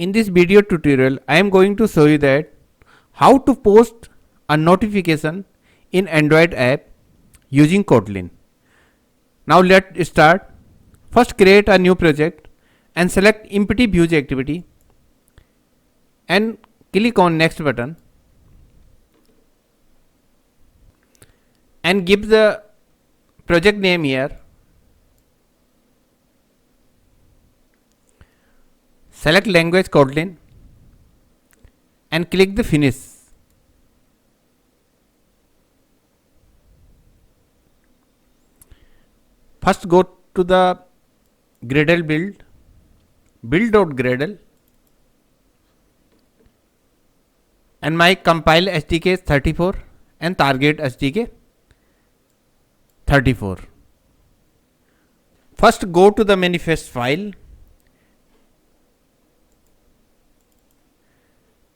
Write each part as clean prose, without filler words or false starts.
In this video tutorial, I am going to show you that how to post a notification in Android app using Kotlin. Now let's start. First create a new project and select empty views activity and click on next button and give the project name here. Select language Kotlin and click the finish. First go to the Gradle build.gradle, and my compile SDK is 34 and target SDK 34. First go to the manifest file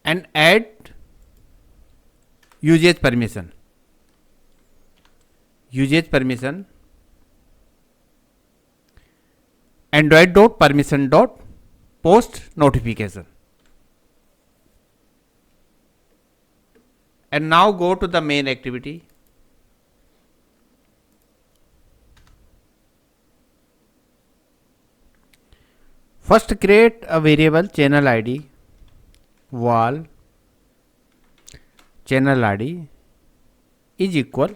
and add usage permission. Android.permission.post notification. And now go to the main activity. First create a variable channel ID val channel ID is equal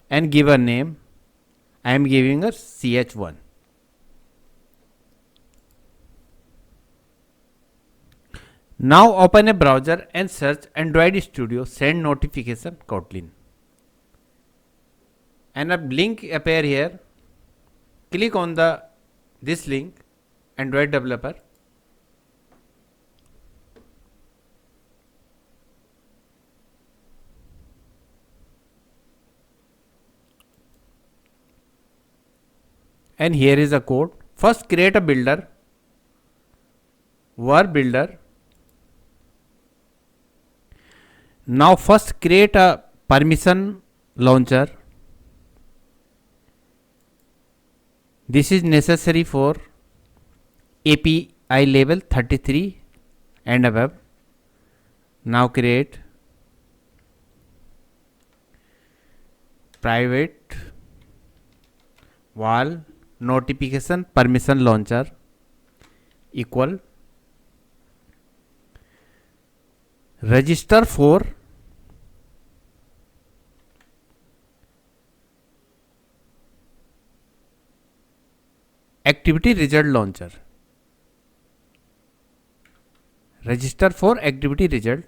and give a name. I am giving a ch1. Now open a browser and search Android Studio send notification Kotlin, and a link appear here. Click on this link, Android developer, and here is a code. First create a builder, var builder. Now first create a permission launcher. This is necessary for API level 33 and above. Now create private val notification permission launcher equal register for activity result launcher. Register for activity result.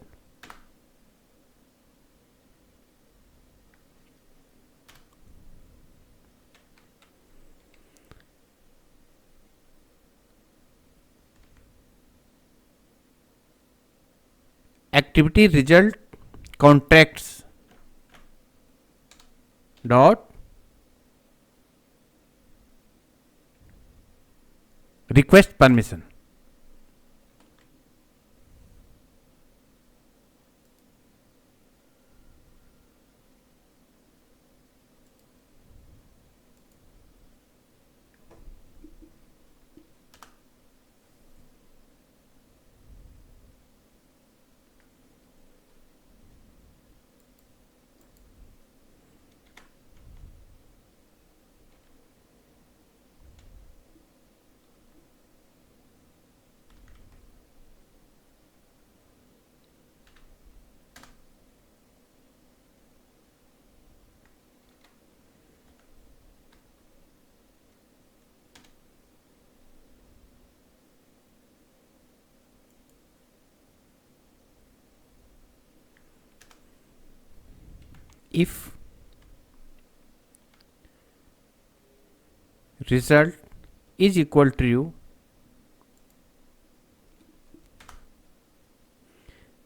Activity result contracts dot request permission. If result is equal to true,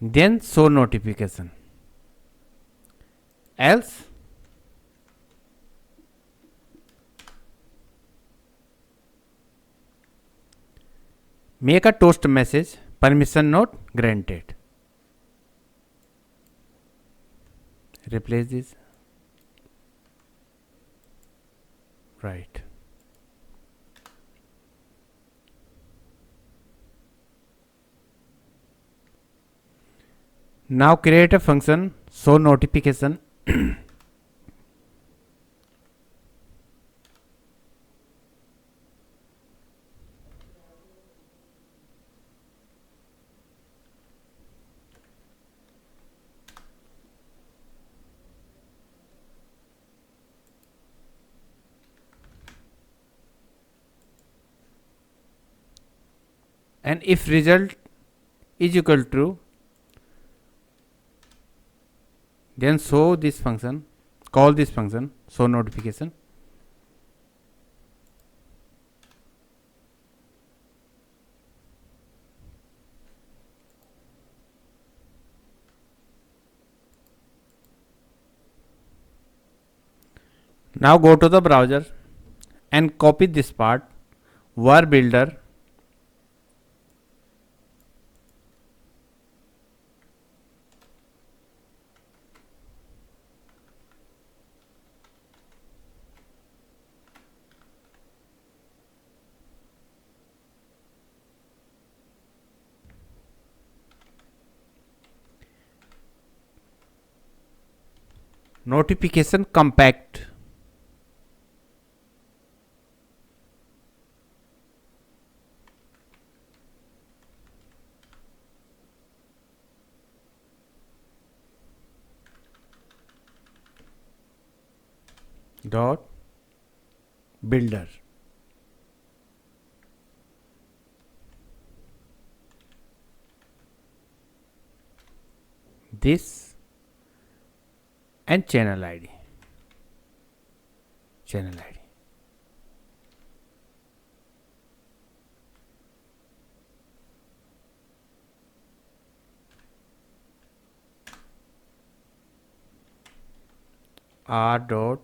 then show notification. Else make a toast message permission not granted. Replace this. Right. Now create a function show notification. And if result is equal to true, then show this function, call this function show notification. Now go to the browser and copy this part, var builder notification compact. Dot builder. This and channel ID. Channel ID. R dot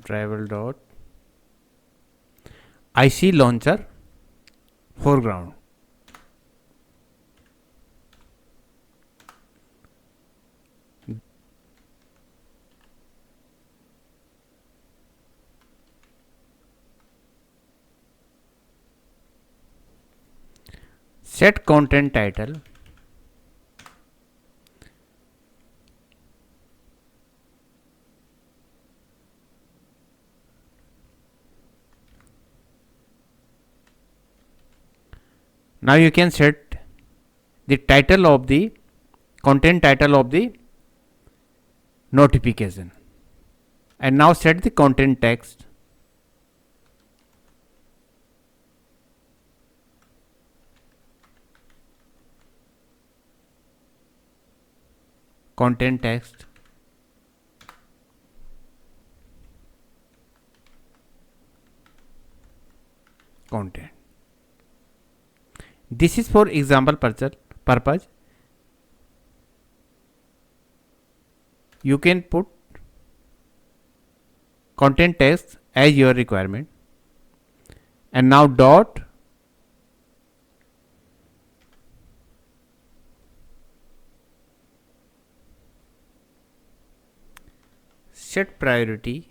driver dot IC launcher foreground. Set content title. Now you can set the title of the content title of the notification, and now set the content text. Content text. Content. This is for example purpose. You can put content text as your requirement. And now dot set priority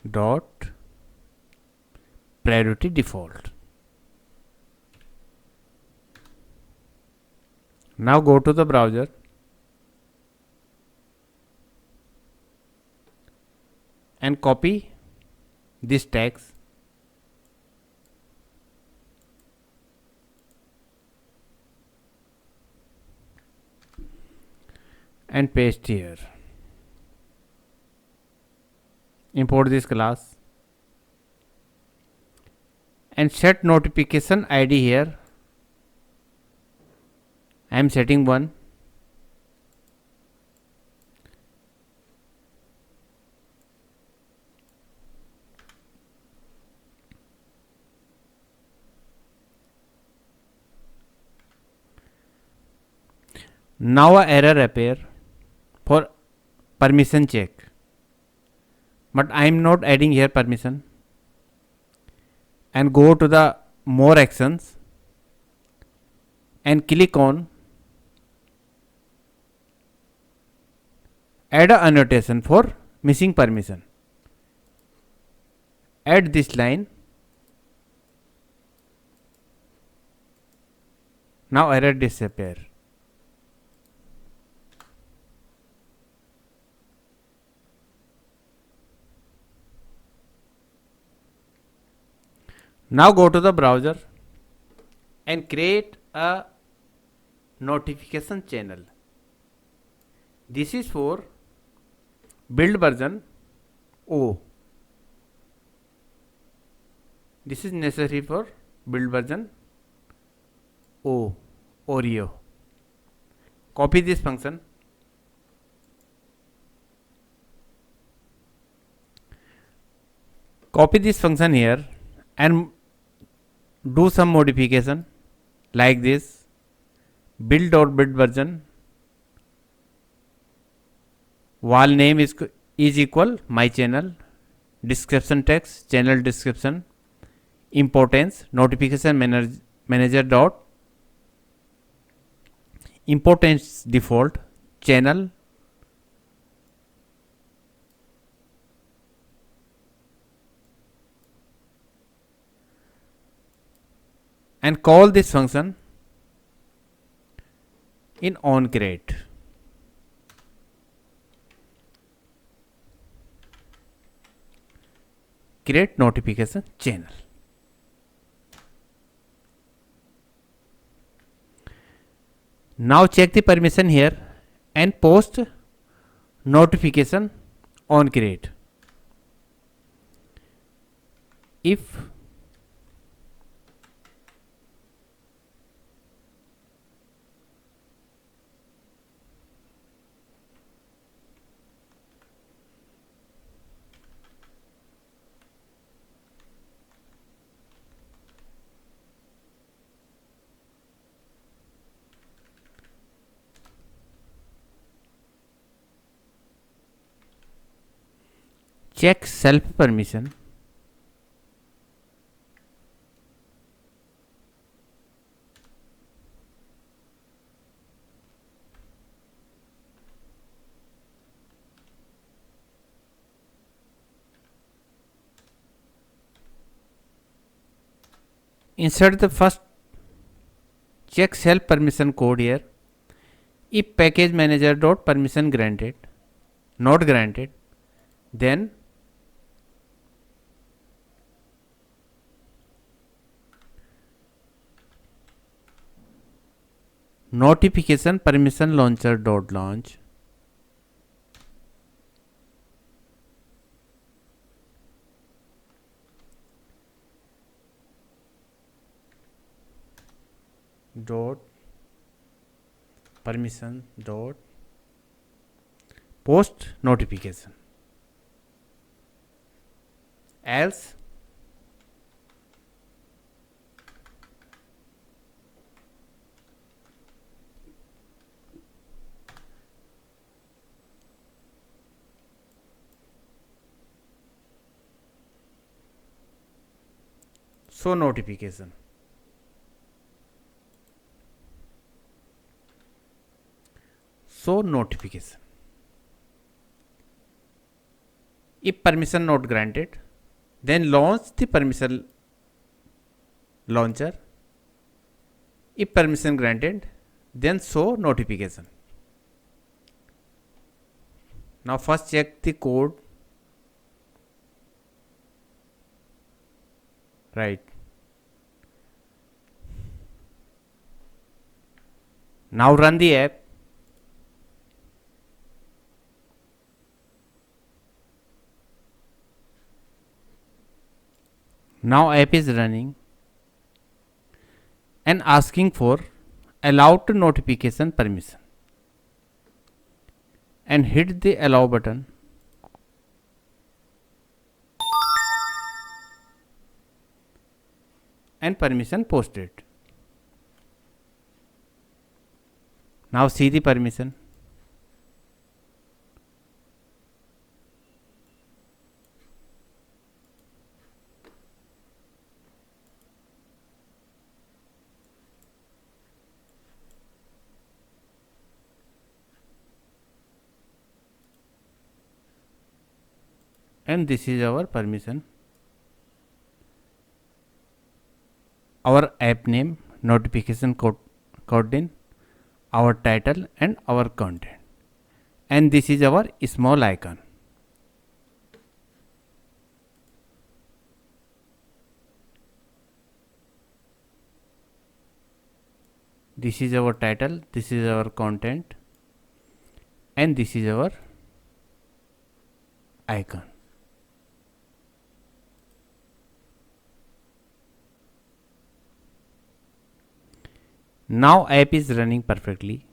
dot priority default. Now go to the browser and copy this text and paste here. Import this class and set notification ID here. I am setting 1. Now a error appear for permission check, but I am not adding here permission. and go to the more actions and click on add a annotation for missing permission. Add this line. Now error disappear. Now go to the browser and create a notification channel. This is for build version O. This is necessary for build version O, Oreo. Copy this function. Copy this function here and do some modification like this. Build version wall name is equal my channel, description text channel description, importance notification manager dot importance default channel, and call this function in onCreate. Create notification channel. Now check the permission here and post notification onCreate. If check self permission. Insert the first check self permission code here. If package manager dot permission granted, not granted, then notification permission launcher dot launch dot permission dot post notification, else show notification. Show notification. If permission not granted, then launch the permission launcher. If permission granted, then show notification. Now first check the code. Right. Now run the app. Now app is running and asking for allow to notification permission, and hit the allow button. And permission posted. Now see the permission. and this is our permission. Our app name, notification Kotlin, our title and our content, and this is our small icon. This is our title, this is our content, and this is our icon. Now app is running perfectly.